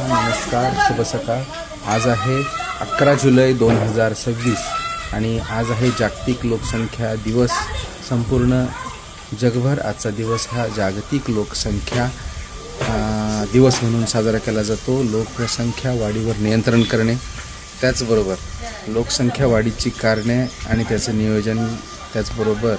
नमस्कार, शुभ सकाळ. आज आहे 11 जुलै 2026 आणि आज आहे जागतिक लोकसंख्या दिवस. संपूर्ण जगभर आजचा दिवस हा जागतिक लोकसंख्या दिवस म्हणून साजरा केला जातो. लोकसंख्या वाढीवर नियंत्रण करणे, त्याचबरोबर लोकसंख्या वाढीची कारणे आणि त्याचं नियोजन, त्याचबरोबर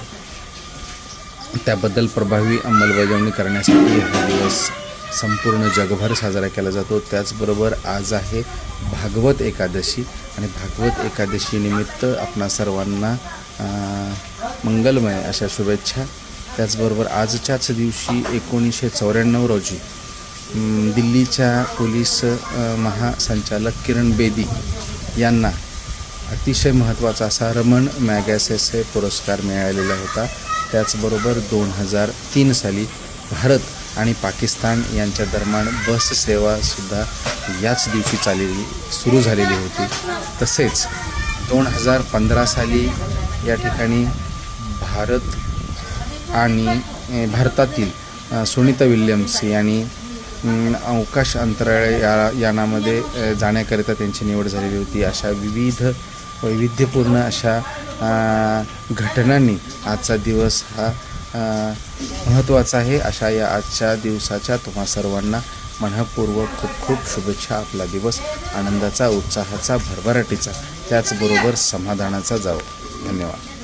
त्याबद्दल प्रभावी अंमलबजावणी करण्यासाठी हा दिवस संपूर्ण जगभर साजरा केला जातो. त्याचबरोबर आज आहे भागवत एकादशी आणि भागवत एकादशी निमित्त आपणा सर्वांना मंगलमय अशा शुभेच्छा. त्याचबरोबर आजच्याच दिवशी 1994 रोजी दिल्लीच्या पोलीस महासंचालक किरण बेदी यांना अतिशय महत्त्वाचा असा रमण मॅगसेसे पुरस्कार मिळालेला होता. त्याचबरोबर 2003 साली भारत आणि पाकिस्तान यांच्या दरम्यान बस सेवासुद्धा याच दिवशी सुरू झालेली होती. तसेच 2015 साली या ठिकाणी भारतातील सुनीता विल्यम्स यांनी अवकाश अंतराळ यानामध्ये जाण्याकरिता त्यांची निवड झालेली होती. अशा वैविध्यपूर्ण अशा घटनांनी आजचा दिवस हा महत्त्वाचा आहे. अशा या आजच्या दिवसाच्या तुम्हा सर्वांना मनःपूर्वक खूप खूप शुभेच्छा. आपला दिवस आनंदाचा, उत्साहाचा, भरभराटीचा, त्याचबरोबर समाधानाचा जावो. धन्यवाद.